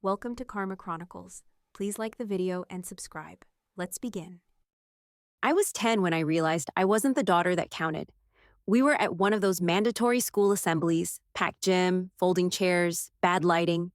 Welcome to Karma Chronicles. Please like the video and subscribe. Let's begin. I was 10 when I realized I wasn't the daughter that counted. We were at one of those mandatory school assemblies, packed gym, folding chairs, bad lighting.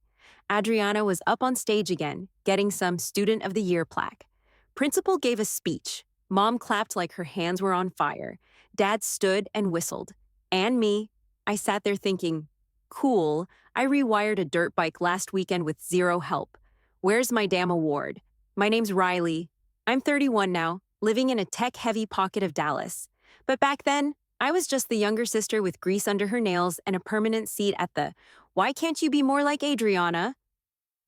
Adriana was up on stage again, getting some Student of the Year plaque. Principal gave a speech. Mom clapped like her hands were on fire. Dad stood and whistled. And me, I sat there thinking, cool, I rewired a dirt bike last weekend with zero help. Where's my damn award? My name's Riley. I'm 31 now, living in a tech-heavy pocket of Dallas. But back then, I was just the younger sister with grease under her nails and a permanent seat at the "Why can't you be more like Adriana?"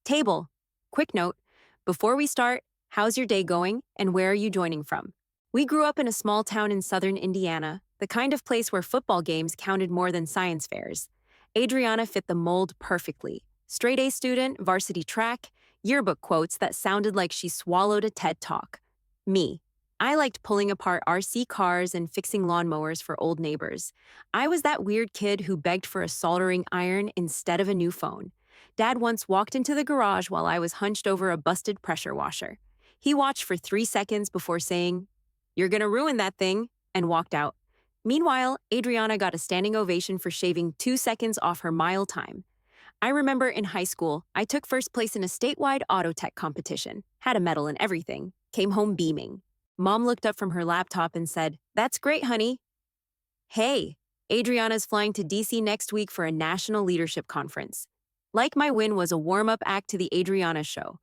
table. Quick note, before we start, how's your day going and where are you joining from? We grew up in a small town in southern Indiana, the kind of place where football games counted more than science fairs. Adriana fit the mold perfectly. Straight A student, varsity track, yearbook quotes that sounded like she swallowed a TED Talk. Me. I liked pulling apart RC cars and fixing lawnmowers for old neighbors. I was that weird kid who begged for a soldering iron instead of a new phone. Dad once walked into the garage while I was hunched over a busted pressure washer. He watched for 3 seconds before saying, "You're gonna ruin that thing," and walked out. Meanwhile, Adriana got a standing ovation for shaving 2 seconds off her mile time. I remember in high school, I took first place in a statewide auto tech competition, had a medal and everything, came home beaming. Mom looked up from her laptop and said, "That's great, honey." Hey, Adriana's flying to DC next week for a national leadership conference. Like my win was a warm-up act to the Adriana show.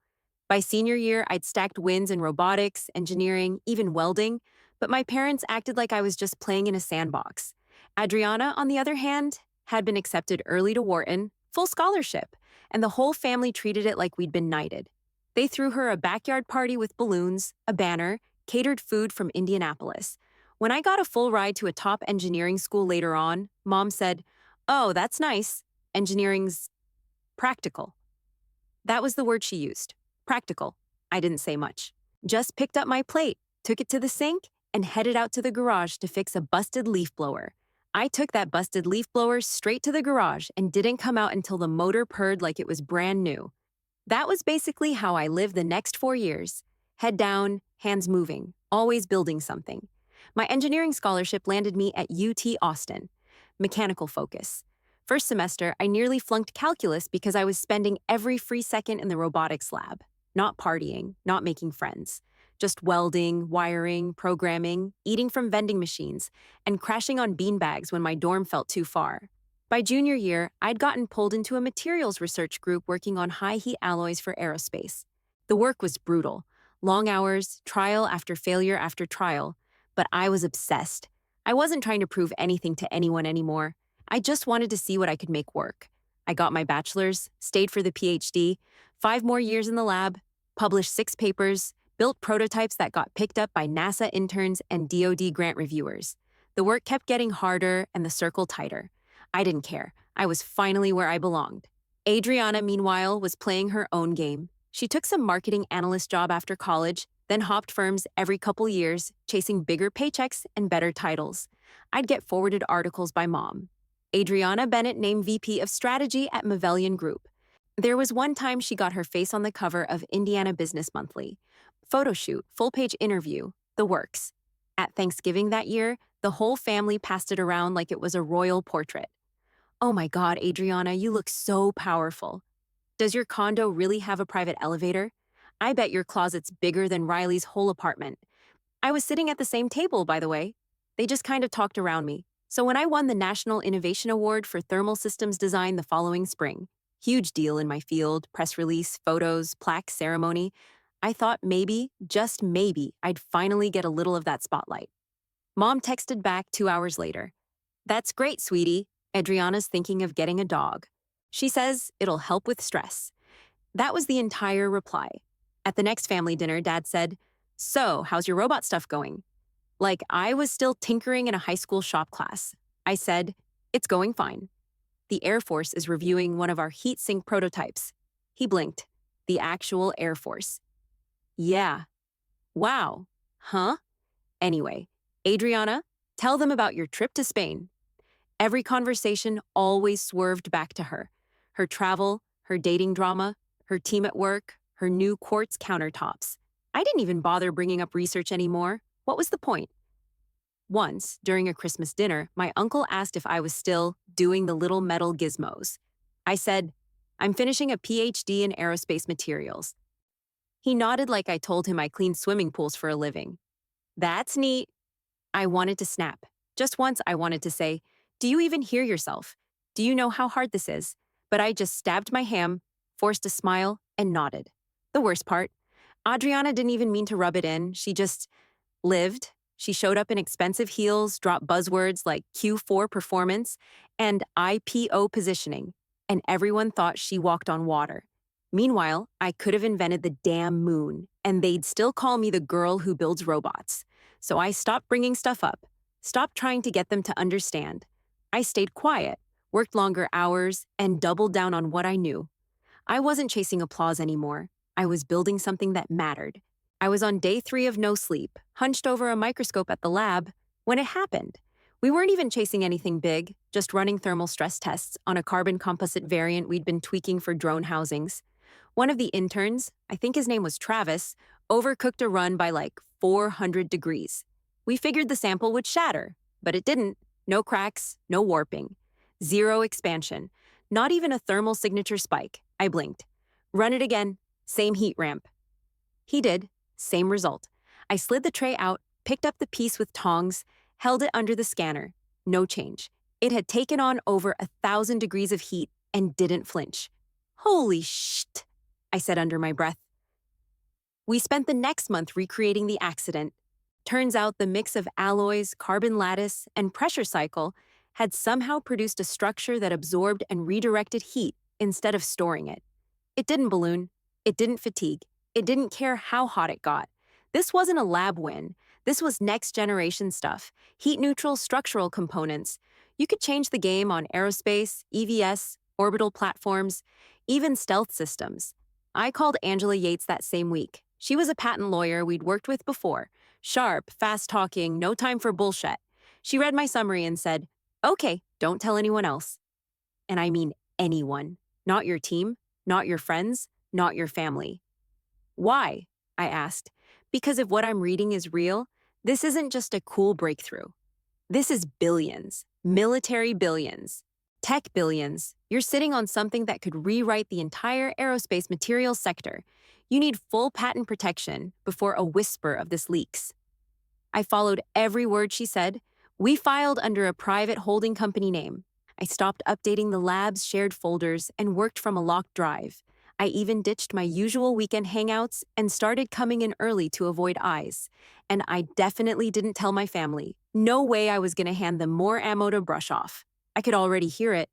By senior year, I'd stacked wins in robotics, engineering, even welding, but my parents acted like I was just playing in a sandbox. Adriana, on the other hand, had been accepted early to Wharton, full scholarship, and the whole family treated it like we'd been knighted. They threw her a backyard party with balloons, a banner, catered food from Indianapolis. When I got a full ride to a top engineering school later on, Mom said, "Oh, that's nice. Engineering's practical." That was the word she used. Practical. I didn't say much. Just picked up my plate, took it to the sink, and headed out to the garage to fix a busted leaf blower. I took that busted leaf blower straight to the garage and didn't come out until the motor purred like it was brand new. That was basically how I lived the next 4 years. Head down, hands moving, always building something. My engineering scholarship landed me at UT Austin. Mechanical focus. First semester, I nearly flunked calculus because I was spending every free second in the robotics lab. Not partying, not making friends. Just welding, wiring, programming, eating from vending machines, and crashing on beanbags when my dorm felt too far. By junior year, I'd gotten pulled into a materials research group working on high-heat alloys for aerospace. The work was brutal. Long hours, trial after failure after trial. But I was obsessed. I wasn't trying to prove anything to anyone anymore. I just wanted to see what I could make work. I got my bachelor's, stayed for the PhD, 5 more years in the lab, published 6 papers, built prototypes that got picked up by NASA interns and DoD grant reviewers. The work kept getting harder and the circle tighter. I didn't care. I was finally where I belonged. Adriana, meanwhile, was playing her own game. She took some marketing analyst job after college, then hopped firms every couple years, chasing bigger paychecks and better titles. I'd get forwarded articles by Mom. Adriana Bennett named VP of Strategy at Mavellian Group. There was one time she got her face on the cover of Indiana Business Monthly. Photo shoot, full-page interview, the works. At Thanksgiving that year, the whole family passed it around like it was a royal portrait. "Oh my God, Adriana, you look so powerful. Does your condo really have a private elevator? I bet your closet's bigger than Riley's whole apartment." I was sitting at the same table, by the way. They just kind of talked around me. So when I won the National Innovation Award for Thermal Systems Design the following spring, huge deal in my field, press release, photos, plaque, ceremony, I thought maybe, just maybe, I'd finally get a little of that spotlight. Mom texted back 2 hours later. "That's great, sweetie. Adriana's thinking of getting a dog. She says it'll help with stress." That was the entire reply. At the next family dinner, Dad said, "So, how's your robot stuff going?" Like I was still tinkering in a high school shop class. I said, "It's going fine. The Air Force is reviewing one of our heat sink prototypes." He blinked. The actual Air Force. "Yeah. Wow. Huh? Anyway, Adriana, tell them about your trip to Spain." Every conversation always swerved back to her. Her travel, her dating drama, her team at work, her new quartz countertops. I didn't even bother bringing up research anymore. What was the point? Once, during a Christmas dinner, my uncle asked if I was still doing the little metal gizmos. I said, I'm finishing a PhD in aerospace materials. He nodded like I told him I cleaned swimming pools for a living. That's neat. I wanted to snap. Just once I wanted to say, do you even hear yourself? Do you know how hard this is? But I just stabbed my ham, forced a smile, and nodded. The worst part, Adriana didn't even mean to rub it in. She just lived. She showed up in expensive heels, dropped buzzwords like Q4 performance and IPO positioning, and everyone thought she walked on water. Meanwhile, I could have invented the damn moon, and they'd still call me the girl who builds robots. So I stopped bringing stuff up, stopped trying to get them to understand. I stayed quiet, worked longer hours, and doubled down on what I knew. I wasn't chasing applause anymore. I was building something that mattered. I was on day 3 of no sleep, hunched over a microscope at the lab, when it happened. We weren't even chasing anything big, just running thermal stress tests on a carbon composite variant we'd been tweaking for drone housings. One of the interns, I think his name was Travis, overcooked a run by like 400 degrees. We figured the sample would shatter, but it didn't. No cracks, no warping. Zero expansion. Not even a thermal signature spike. I blinked. Run it again. Same heat ramp. He did. Same result. I slid the tray out, picked up the piece with tongs, held it under the scanner. No change. It had taken on over 1,000 degrees of heat and didn't flinch. Holy shit, I said under my breath. We spent the next month recreating the accident. Turns out the mix of alloys, carbon lattice, and pressure cycle had somehow produced a structure that absorbed and redirected heat instead of storing it. It didn't balloon. It didn't fatigue. It didn't care how hot it got. This wasn't a lab win. This was next-generation stuff, heat-neutral structural components. You could change the game on aerospace, EVS, orbital platforms, even stealth systems. I called Angela Yates that same week. She was a patent lawyer we'd worked with before. Sharp, fast-talking, no time for bullshit. She read my summary and said, okay, don't tell anyone else. And I mean anyone. Not your team, not your friends, not your family. Why? I asked. Because if what I'm reading is real, this isn't just a cool breakthrough. This is billions, military billions, tech billions. You're sitting on something that could rewrite the entire aerospace materials sector. You need full patent protection before a whisper of this leaks. I followed every word she said. We filed under a private holding company name. I stopped updating the lab's shared folders and worked from a locked drive. I even ditched my usual weekend hangouts and started coming in early to avoid eyes. And I definitely didn't tell my family. No way I was going to hand them more ammo to brush off. I could already hear it.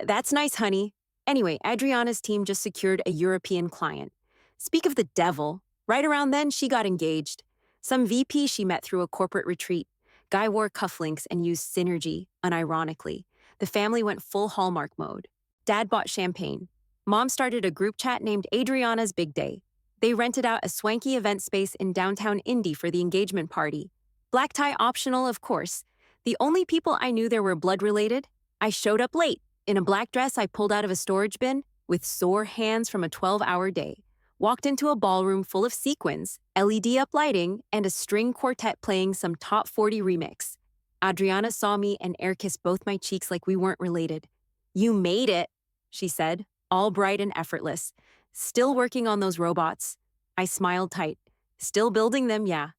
That's nice, honey. Anyway, Adriana's team just secured a European client. Speak of the devil, right around then she got engaged. Some VP she met through a corporate retreat. Guy wore cufflinks and used Synergy, unironically. The family went full Hallmark mode. Dad bought champagne. Mom started a group chat named Adriana's Big Day. They rented out a swanky event space in downtown Indy for the engagement party. Black tie optional, of course. The only people I knew there were blood-related. I showed up late, in a black dress I pulled out of a storage bin, with sore hands from a 12-hour day. Walked into a ballroom full of sequins, LED-up lighting, and a string quartet playing some top 40 remix. Adriana saw me and air-kissed both my cheeks like we weren't related. You made it, she said, all bright and effortless. Still working on those robots. I smiled tight. Still building them, yeah.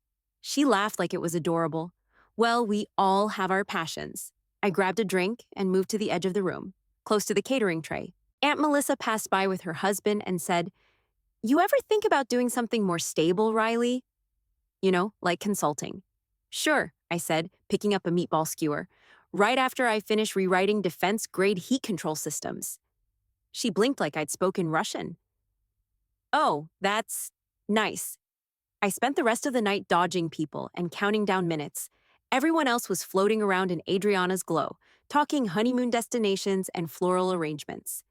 She laughed like it was adorable. Well, we all have our passions. I grabbed a drink and moved to the edge of the room, close to the catering tray. Aunt Melissa passed by with her husband and said, you ever think about doing something more stable, Riley? You know, like consulting. Sure, I said, picking up a meatball skewer, right after I finished rewriting defense-grade heat control systems. She blinked like I'd spoken Russian. Oh, that's nice. I spent the rest of the night dodging people and counting down minutes. Everyone else was floating around in Adriana's glow, talking honeymoon destinations and floral arrangements.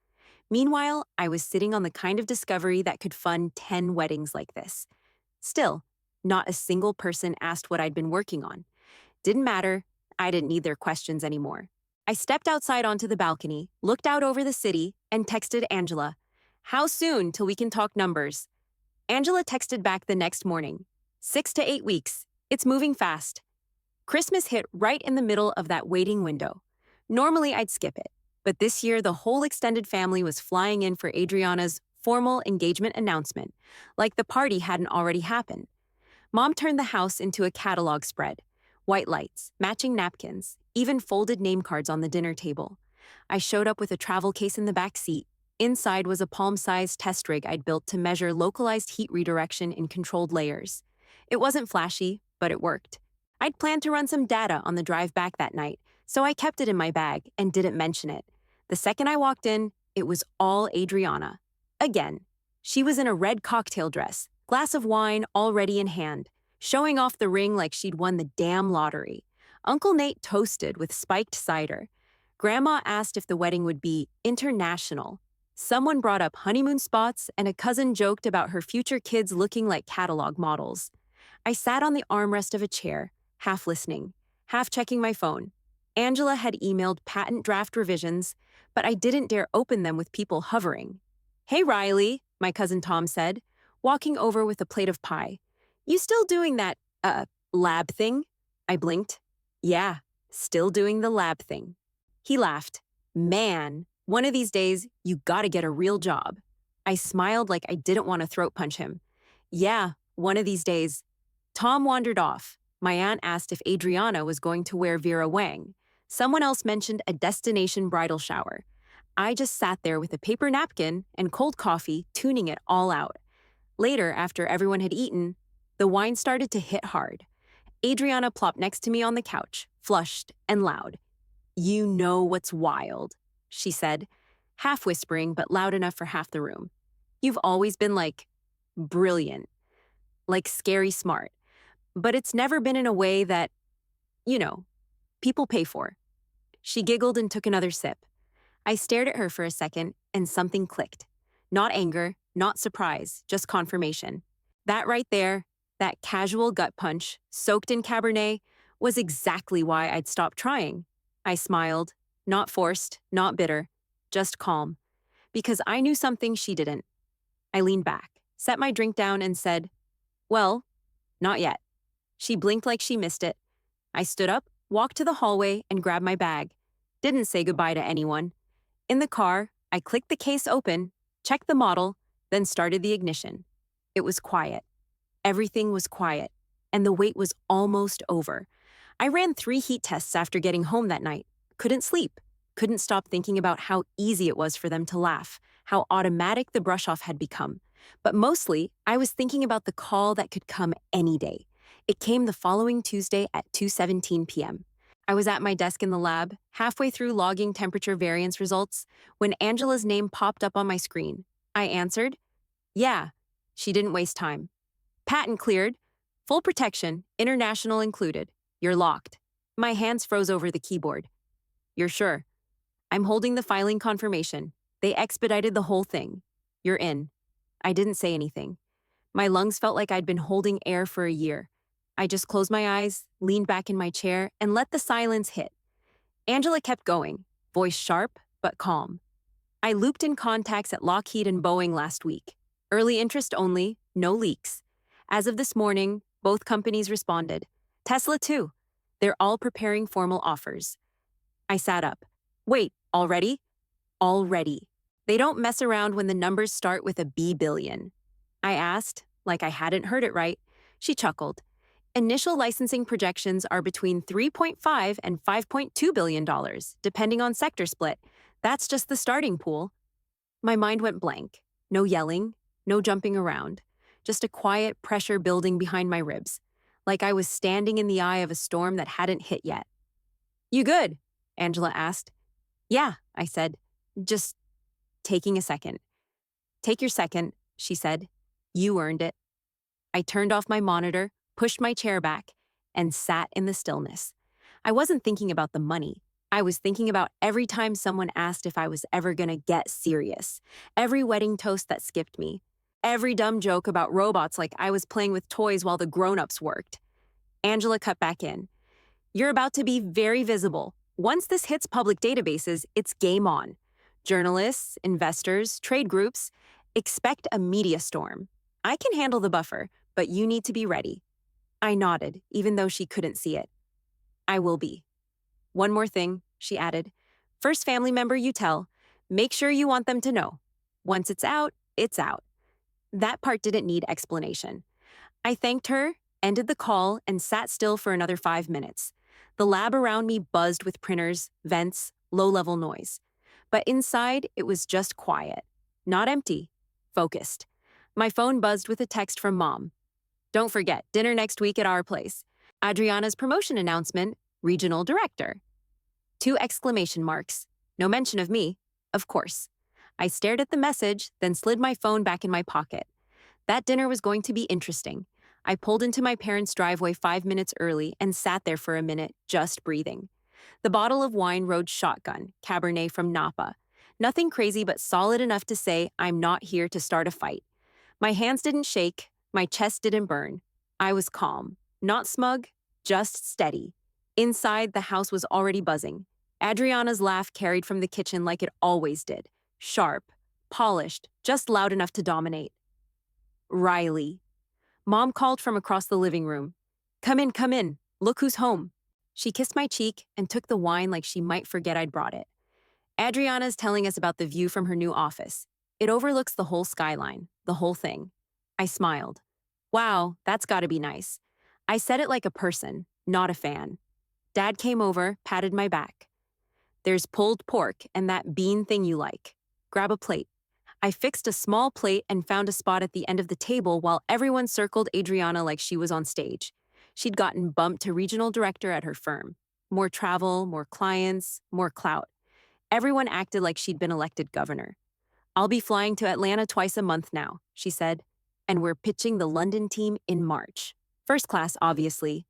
Meanwhile, I was sitting on the kind of discovery that could fund 10 weddings like this. Still, not a single person asked what I'd been working on. Didn't matter. I didn't need their questions anymore. I stepped outside onto the balcony, looked out over the city, and texted Angela. How soon till we can talk numbers? Angela texted back the next morning. 6 to 8 weeks. It's moving fast. Christmas hit right in the middle of that waiting window. Normally, I'd skip it, but this year the whole extended family was flying in for Adriana's formal engagement announcement, like the party hadn't already happened. Mom turned the house into a catalog spread. White lights, matching napkins, even folded name cards on the dinner table. I showed up with a travel case in the back seat. Inside was a palm-sized test rig I'd built to measure localized heat redirection in controlled layers. It wasn't flashy, but it worked. I'd planned to run some data on the drive back that night, so I kept it in my bag and didn't mention it. The second I walked in, it was all Adriana. Again. She was in a red cocktail dress, glass of wine already in hand, showing off the ring like she'd won the damn lottery. Uncle Nate toasted with spiked cider. Grandma asked if the wedding would be international. Someone brought up honeymoon spots, and a cousin joked about her future kids looking like catalog models. I sat on the armrest of a chair, half listening, half checking my phone. Angela had emailed patent draft revisions, but I didn't dare open them with people hovering. "Hey, Riley," my cousin Tom said, walking over with a plate of pie. "You still doing that, lab thing?" I blinked. "Yeah, still doing the lab thing." He laughed. "Man, one of these days, you gotta get a real job." I smiled like I didn't want to throat punch him. "Yeah, one of these days." Tom wandered off. My aunt asked if Adriana was going to wear Vera Wang. Someone else mentioned a destination bridal shower. I just sat there with a paper napkin and cold coffee, tuning it all out. Later, after everyone had eaten, the wine started to hit hard. Adriana plopped next to me on the couch, flushed and loud. "You know what's wild," she said, half whispering but loud enough for half the room. "You've always been like, brilliant, like scary smart. But it's never been in a way that, people pay for." She giggled and took another sip. I stared at her for a second, and something clicked. Not anger, not surprise, just confirmation. That right there, that casual gut punch, soaked in Cabernet, was exactly why I'd stopped trying. I smiled, not forced, not bitter, just calm. Because I knew something she didn't. I leaned back, set my drink down, and said, "Well, not yet." She blinked like she missed it. I stood up, walked to the hallway, and grabbed my bag. Didn't say goodbye to anyone. In the car, I clicked the case open, checked the model, then started the ignition. It was quiet. Everything was quiet, and the wait was almost over. I ran 3 heat tests after getting home that night. Couldn't sleep. Couldn't stop thinking about how easy it was for them to laugh, how automatic the brush-off had become. But mostly, I was thinking about the call that could come any day. It came the following Tuesday at 2:17 p.m. I was at my desk in the lab, halfway through logging temperature variance results, when Angela's name popped up on my screen. I answered, "Yeah." She didn't waste time. "Patent cleared. Full protection, international included. You're locked." My hands froze over the keyboard. "You're sure?" "I'm holding the filing confirmation. They expedited the whole thing. You're in." I didn't say anything. My lungs felt like I'd been holding air for a year. I just closed my eyes, leaned back in my chair, and let the silence hit. Angela kept going, voice sharp but calm. "I looped in contacts at Lockheed and Boeing last week. Early interest only, no leaks. As of this morning, both companies responded. Tesla too. They're all preparing formal offers." I sat up. "Wait, already?" "Already. They don't mess around when the numbers start with a B billion." I asked, like I hadn't heard it right. She chuckled. "Initial licensing projections are between $3.5 and $5.2 billion, depending on sector split. That's just the starting pool." My mind went blank. No yelling, no jumping around. Just a quiet pressure building behind my ribs, like I was standing in the eye of a storm that hadn't hit yet. "You good?" Angela asked. "Yeah," I said, just taking a second. "Take your second," she said. "You earned it." I turned off my monitor, pushed my chair back, and sat in the stillness. I wasn't thinking about the money. I was thinking about every time someone asked if I was ever gonna get serious, every wedding toast that skipped me, every dumb joke about robots like I was playing with toys while the grown-ups worked. Angela cut back in. "You're about to be very visible. Once this hits public databases, it's game on. Journalists, investors, trade groups, expect a media storm. I can handle the buffer, but you need to be ready. I nodded, even though she couldn't see it. I will be. One more thing, she added. First family member you tell, make sure you want them to know. Once it's out, it's out. That part didn't need explanation. I thanked her, ended the call, and sat still for another 5 minutes. The lab around me buzzed with printers, vents, low-level noise. But inside, it was just quiet. Not empty. Focused. My phone buzzed with a text from Mom. Don't forget, dinner next week at our place. Adriana's promotion announcement, regional director. 2 exclamation marks. No mention of me, of course. I stared at the message, then slid my phone back in my pocket. That dinner was going to be interesting. I pulled into my parents' driveway 5 minutes early and sat there for a minute, just breathing. The bottle of wine rode shotgun, Cabernet from Napa. Nothing crazy, but solid enough to say I'm not here to start a fight. My hands didn't shake, my chest didn't burn. I was calm, not smug, just steady. Inside, the house was already buzzing. Adriana's laugh carried from the kitchen like it always did. Sharp, polished, just loud enough to dominate. Riley. Mom called from across the living room. Come in, come in. Look who's home. She kissed my cheek and took the wine like she might forget I'd brought it. Adriana's telling us about the view from her new office. It overlooks the whole skyline, the whole thing. I smiled. Wow, that's gotta be nice. I said it like a person, not a fan. Dad came over, patted my back. There's pulled pork and that bean thing you like. Grab a plate. I fixed a small plate and found a spot at the end of the table while everyone circled Adriana like she was on stage. She'd gotten bumped to regional director at her firm. More travel, more clients, more clout. Everyone acted like she'd been elected governor. I'll be flying to Atlanta twice a month now, she said. And we're pitching the London team in March. First class, obviously.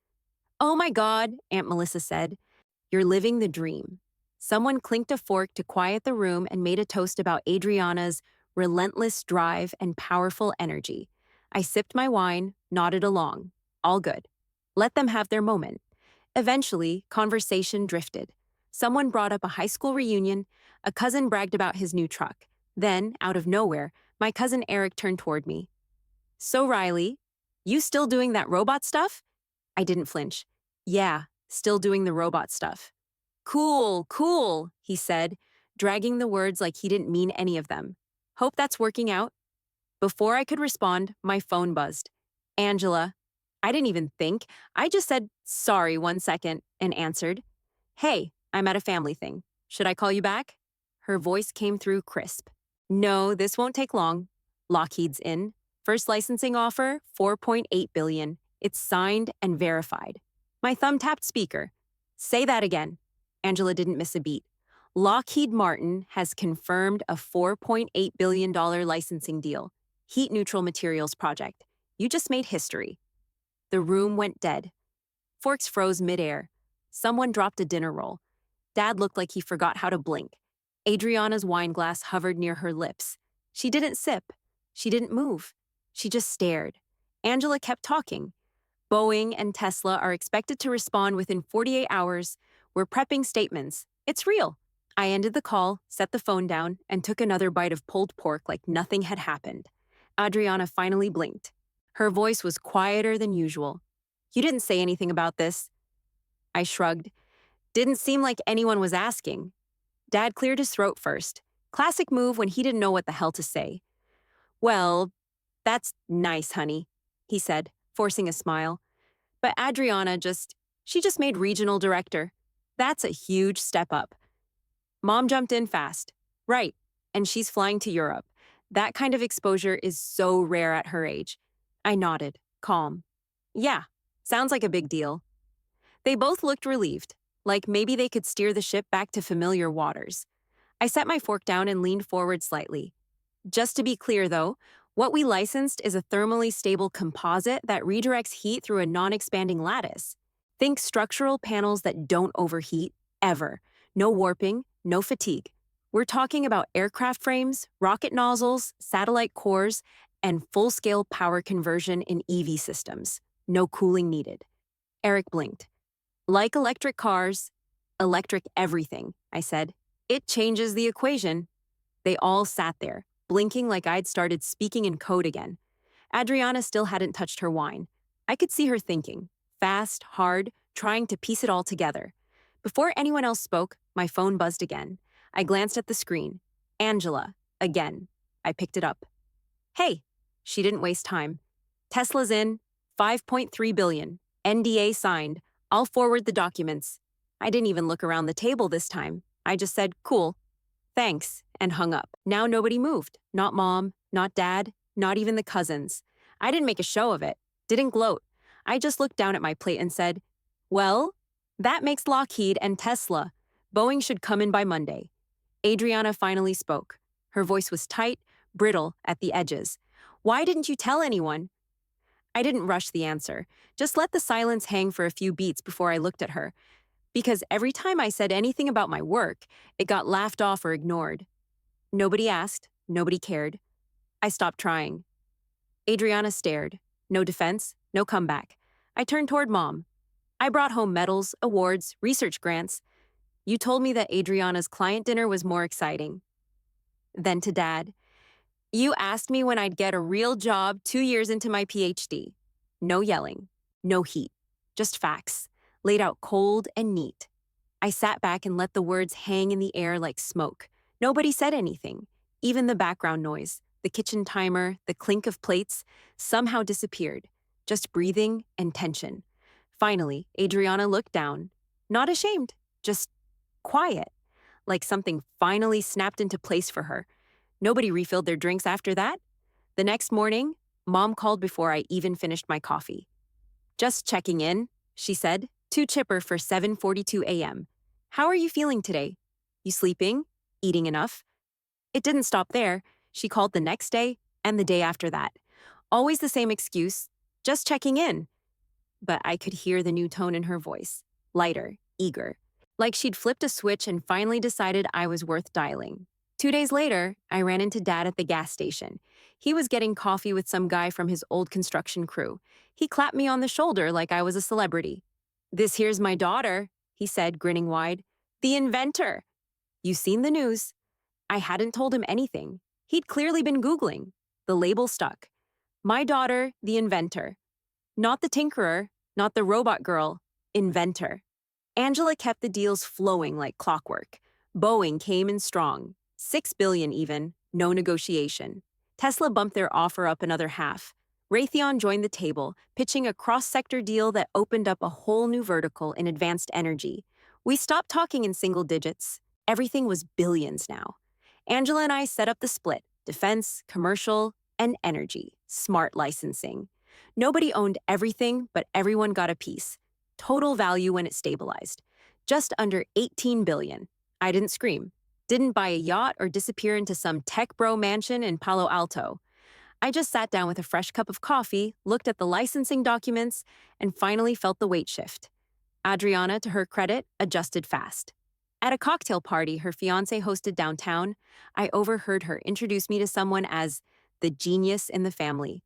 Oh my God, Aunt Melissa said. You're living the dream. Someone clinked a fork to quiet the room and made a toast about Adriana's relentless drive and powerful energy. I sipped my wine, nodded along. All good. Let them have their moment. Eventually, conversation drifted. Someone brought up a high school reunion, a cousin bragged about his new truck. Then, out of nowhere, my cousin Eric turned toward me. So Riley, you still doing that robot stuff? I didn't flinch. Yeah, still doing the robot stuff. Cool, cool, he said, dragging the words like he didn't mean any of them. Hope that's working out. Before I could respond, my phone buzzed. Angela. I didn't even think. I just said, sorry, 1 second, and answered. Hey, I'm at a family thing. Should I call you back? Her voice came through crisp. No, this won't take long. Lockheed's in. First licensing offer, $4.8 billion. It's signed and verified. My thumb tapped speaker. Say that again. Angela didn't miss a beat. Lockheed Martin has confirmed a $4.8 billion licensing deal. Heat-neutral materials project. You just made history. The room went dead. Forks froze midair. Someone dropped a dinner roll. Dad looked like he forgot how to blink. Adriana's wine glass hovered near her lips. She didn't sip. She didn't move. She just stared. Angela kept talking. Boeing and Tesla are expected to respond within 48 hours. We're prepping statements. It's real. I ended the call, set the phone down, and took another bite of pulled pork like nothing had happened. Adriana finally blinked. Her voice was quieter than usual. You didn't say anything about this. I shrugged. Didn't seem like anyone was asking. Dad cleared his throat first. Classic move when he didn't know what the hell to say. Well, that's nice, honey, he said, forcing a smile. But Adriana she just made regional director. That's a huge step up. Mom jumped in fast. Right, and she's flying to Europe. That kind of exposure is so rare at her age. I nodded, calm. Yeah, sounds like a big deal. They both looked relieved, like maybe they could steer the ship back to familiar waters. I set my fork down and leaned forward slightly. Just to be clear, though, what we licensed is a thermally stable composite that redirects heat through a non-expanding lattice. Think structural panels that don't overheat, ever. No warping, no fatigue. We're talking about aircraft frames, rocket nozzles, satellite cores, and full-scale power conversion in EV systems. No cooling needed. Eric blinked. Like electric cars, electric everything, I said. It changes the equation. They all sat there, blinking like I'd started speaking in code again. Adriana still hadn't touched her wine. I could see her thinking, fast, hard, trying to piece it all together. Before anyone else spoke, my phone buzzed again. I glanced at the screen. Angela, again. I picked it up. Hey, she didn't waste time. Tesla's in, 5.3 billion, NDA signed. I'll forward the documents. I didn't even look around the table this time. I just said, cool, thanks, and hung up. Now nobody moved. Not mom, not dad, not even the cousins. I didn't make a show of it, didn't gloat. I just looked down at my plate and said, well, that makes Lockheed and Tesla. Boeing should come in by Monday. Adriana finally spoke. Her voice was tight, brittle at the edges. Why didn't you tell anyone? I didn't rush the answer, just let the silence hang for a few beats before I looked at her. Because every time I said anything about my work, it got laughed off or ignored. Nobody asked, nobody cared. I stopped trying. Adriana stared. No defense, no comeback. I turned toward Mom. I brought home medals, awards, research grants. You told me that Adriana's client dinner was more exciting. Then to Dad. You asked me when I'd get a real job 2 years into my PhD. No yelling, no heat, just facts, laid out cold and neat. I sat back and let the words hang in the air like smoke. Nobody said anything. Even the background noise, the kitchen timer, the clink of plates, somehow disappeared. Just breathing and tension. Finally, Adriana looked down. Not ashamed, just quiet, like something finally snapped into place for her. Nobody refilled their drinks after that. The next morning, Mom called before I even finished my coffee. Just checking in, she said, too chipper for 7:42 a.m. How are you feeling today? You sleeping? Eating enough? It didn't stop there. She called the next day and the day after that. Always the same excuse, just checking in. But I could hear the new tone in her voice, lighter, eager, like she'd flipped a switch and finally decided I was worth dialing. 2 days later, I ran into Dad at the gas station. He was getting coffee with some guy from his old construction crew. He clapped me on the shoulder like I was a celebrity. This here's my daughter, he said, grinning wide. The inventor. You seen the news. I hadn't told him anything. He'd clearly been Googling. The label stuck. My daughter, the inventor. Not the tinkerer, not the robot girl, inventor. Angela kept the deals flowing like clockwork. Boeing came in strong. 6 billion even, no negotiation. Tesla bumped their offer up another half. Raytheon joined the table, pitching a cross-sector deal that opened up a whole new vertical in advanced energy. We stopped talking in single digits. Everything was billions now. Angela and I set up the split, defense, commercial, and energy, smart licensing. Nobody owned everything, but everyone got a piece. Total value when it stabilized. Just under 18 billion. I didn't scream. Didn't buy a yacht or disappear into some tech bro mansion in Palo Alto. I just sat down with a fresh cup of coffee, looked at the licensing documents, and finally felt the weight shift. Adriana, to her credit, adjusted fast. At a cocktail party her fiancé hosted downtown, I overheard her introduce me to someone as the genius in the family.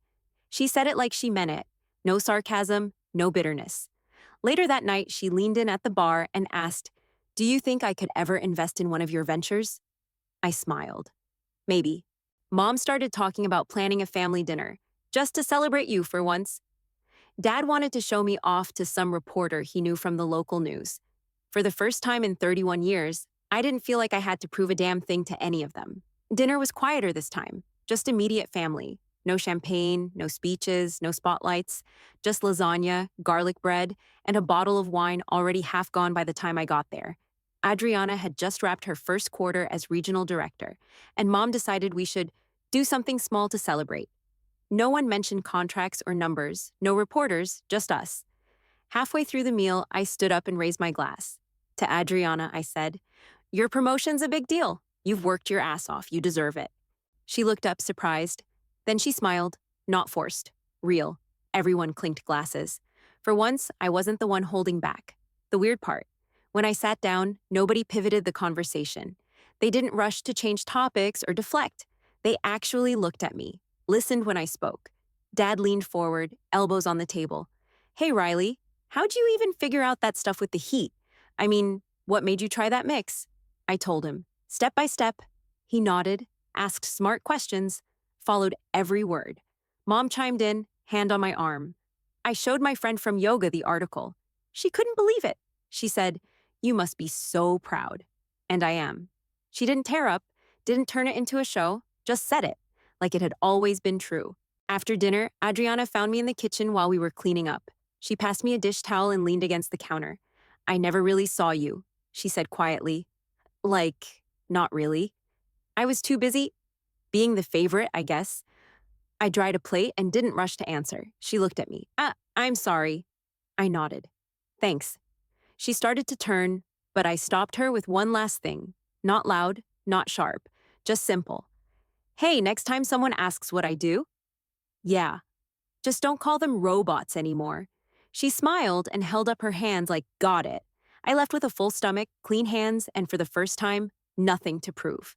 She said it like she meant it. No sarcasm, no bitterness. Later that night, she leaned in at the bar and asked, do you think I could ever invest in one of your ventures? I smiled. Maybe. Mom started talking about planning a family dinner, just to celebrate you for once. Dad wanted to show me off to some reporter he knew from the local news. For the first time in 31 years, I didn't feel like I had to prove a damn thing to any of them. Dinner was quieter this time, just immediate family. No champagne, no speeches, no spotlights, just lasagna, garlic bread, and a bottle of wine already half gone by the time I got there. Adriana had just wrapped her first quarter as regional director, and Mom decided we should do something small to celebrate. No one mentioned contracts or numbers, no reporters, just us. Halfway through the meal, I stood up and raised my glass. To Adriana, I said, your promotion's a big deal. You've worked your ass off. You deserve it. She looked up, surprised. Then she smiled, not forced, real. Everyone clinked glasses. For once, I wasn't the one holding back. The weird part, when I sat down, nobody pivoted the conversation. They didn't rush to change topics or deflect. They actually looked at me, listened when I spoke. Dad leaned forward, elbows on the table. Hey, Riley, how'd you even figure out that stuff with the heat? I mean, what made you try that mix? I told him, step by step. He nodded, asked smart questions, followed every word. Mom chimed in, hand on my arm. I showed my friend from yoga the article. She couldn't believe it. She said, "You must be so proud." And I am. She didn't tear up, didn't turn it into a show, just said it, like it had always been true. After dinner, Adriana found me in the kitchen while we were cleaning up. She passed me a dish towel and leaned against the counter. "I never really saw you," she said quietly. Like, not really. I was too busy being the favorite, I guess. I dried a plate and didn't rush to answer. She looked at me. I'm sorry." I nodded. "Thanks." She started to turn, but I stopped her with one last thing. Not loud, not sharp, just simple. "Hey, next time someone asks what I do?" "Yeah. Just don't call them robots anymore." She smiled and held up her hands like, "Got it." I left with a full stomach, clean hands, and for the first time, nothing to prove.